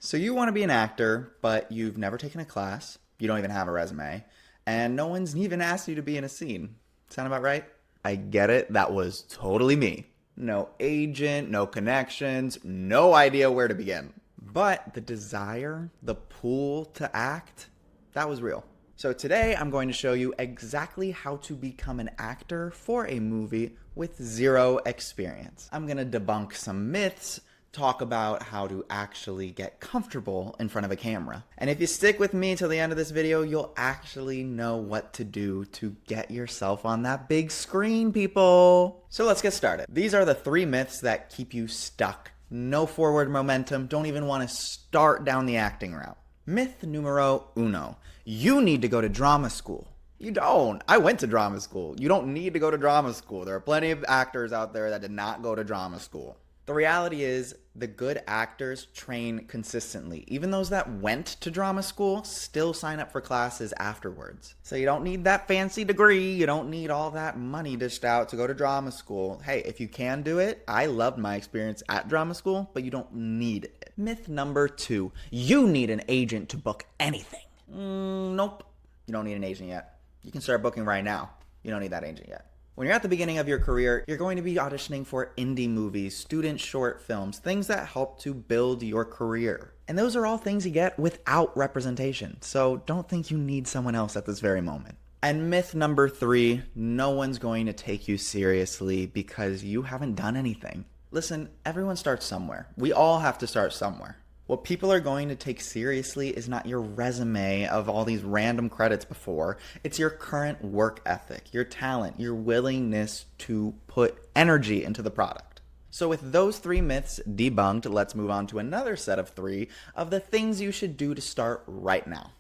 So you want to be an actor, but you've never taken a class, you don't even have a resume, and no one's even asked you to be in a scene. Sound about right? I get it, that was totally me. No agent, no connections, no idea where to begin. But the desire, the pull to act, that was real. So today I'm going to show you exactly how to become an actor for a movie with zero experience. I'm going to debunk some myths, talk about how to actually get comfortable in front of a camera. And if you stick with me till the end of this video, you'll actually know what to do to get yourself on that big screen, people. So let's get started. These are the 3 myths that keep you stuck. No forward momentum, don't even want to start down the acting route. Myth numero uno. You need to go to drama school. You don't. I went to drama school. You don't need to go to drama school. There are plenty of actors out there that did not go to drama school. The reality is, the good actors train consistently. Even those that went to drama school still sign up for classes afterwards. So you don't need that fancy degree. You don't need all that money dished out to go to drama school. Hey, if you can do it, I loved my experience at drama school, but you don't need it. Myth number 2, you need an agent to book anything. Nope. You don't need an agent yet. You can start booking right now. You don't need that agent yet. When you're at the beginning of your career, you're going to be auditioning for indie movies, student short films, things that help to build your career. And those are all things you get without representation. So don't think you need someone else at this very moment. And myth number 3, no one's going to take you seriously because you haven't done anything. Listen, everyone starts somewhere. We all have to start somewhere. What people are going to take seriously is not your resume of all these random credits before. It's your current work ethic, your talent, your willingness to put energy into the product. So with those 3 myths debunked, let's move on to another set of 3 of the things you should do to start right now.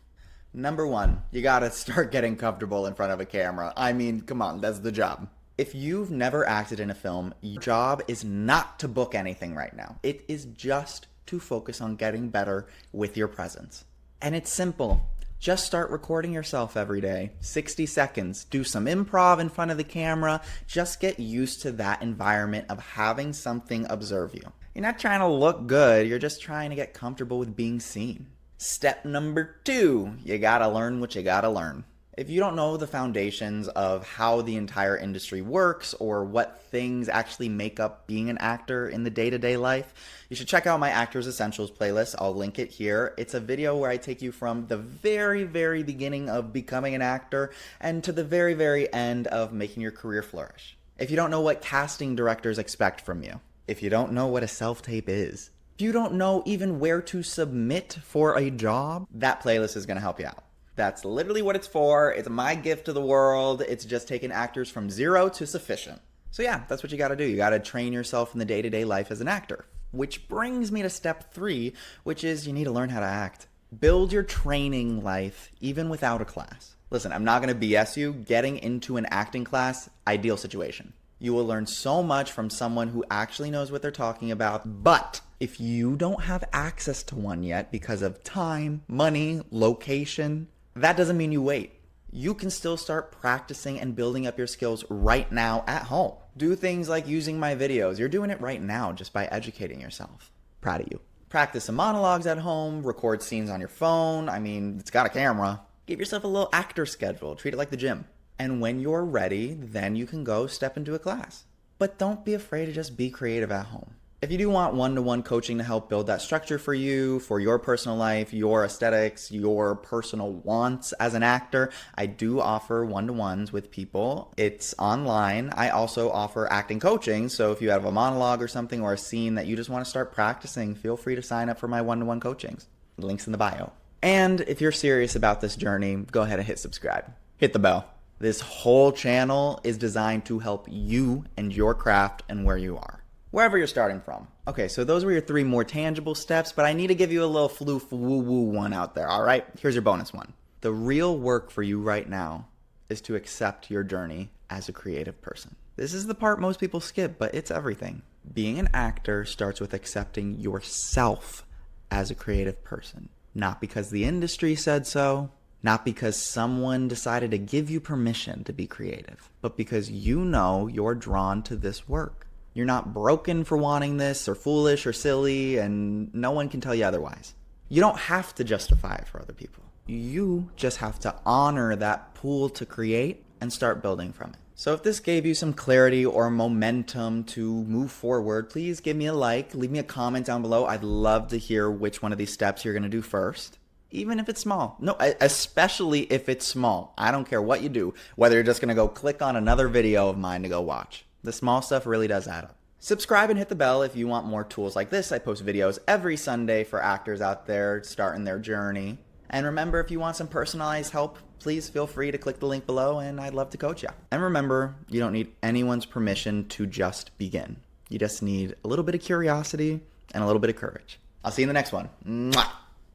Number 1, you gotta start getting comfortable in front of a camera. I mean, come on, that's the job. If you've never acted in a film, your job is not to book anything right now. It is just to focus on getting better with your presence. And it's simple. Just start recording yourself every day. 60 seconds. Do some improv in front of the camera. Just get used to that environment of having something observe you. You're not trying to look good. You're just trying to get comfortable with being seen. Step number 2, you gotta learn what you gotta learn. If you don't know the foundations of how the entire industry works or what things actually make up being an actor in the day-to-day life, you should check out my Actors Essentials playlist. I'll link it here. It's a video where I take you from the very, very beginning of becoming an actor and to the very, very end of making your career flourish. If you don't know what casting directors expect from you, if you don't know what a self-tape is, if you don't know even where to submit for a job, that playlist is going to help you out. That's literally what it's for. It's my gift to the world. It's just taking actors from 0 to sufficient. So yeah, that's what you gotta do. You gotta train yourself in the day-to-day life as an actor. Which brings me to step 3, which is you need to learn how to act. Build your training life even without a class. Listen, I'm not gonna BS you. Getting into an acting class, ideal situation. You will learn so much from someone who actually knows what they're talking about. But if you don't have access to one yet because of time, money, location, that doesn't mean you wait. You can still start practicing and building up your skills right now at home. Do things like using my videos. You're doing it right now just by educating yourself. Proud of you. Practice some monologues at home, record scenes on your phone. I mean, it's got a camera. Give yourself a little actor schedule. Treat it like the gym. And when you're ready, then you can go step into a class. But don't be afraid to just be creative at home. If you do want one-to-one coaching to help build that structure for you, for your personal life, your aesthetics, your personal wants as an actor, I do offer one-to-ones with people. It's online. I also offer acting coaching, so if you have a monologue or something or a scene that you just want to start practicing, feel free to sign up for my one-to-one coachings. Links in the bio. And if you're serious about this journey, go ahead and hit subscribe. Hit the bell. This whole channel is designed to help you and your craft and where you are. Wherever you're starting from. Okay, so those were your 3 more tangible steps, but I need to give you a little floof woo-woo one out there, all right? Here's your bonus one. The real work for you right now is to accept your journey as a creative person. This is the part most people skip, but it's everything. Being an actor starts with accepting yourself as a creative person. Not because the industry said so, not because someone decided to give you permission to be creative, but because you know you're drawn to this work. You're not broken for wanting this or foolish or silly, and no one can tell you otherwise. You don't have to justify it for other people. You just have to honor that pool to create and start building from it. So if this gave you some clarity or momentum to move forward, please give me a like, leave me a comment down below. I'd love to hear which one of these steps you're going to do first, even if it's small. No, especially if it's small. I don't care what you do, whether you're just going to go click on another video of mine to go watch. The small stuff really does add up. Subscribe and hit the bell if you want more tools like this. I post videos every Sunday for actors out there starting their journey. And remember, if you want some personalized help, please feel free to click the link below and I'd love to coach you. And remember, you don't need anyone's permission to just begin. You just need a little bit of curiosity and a little bit of courage. I'll see you in the next one. Mwah!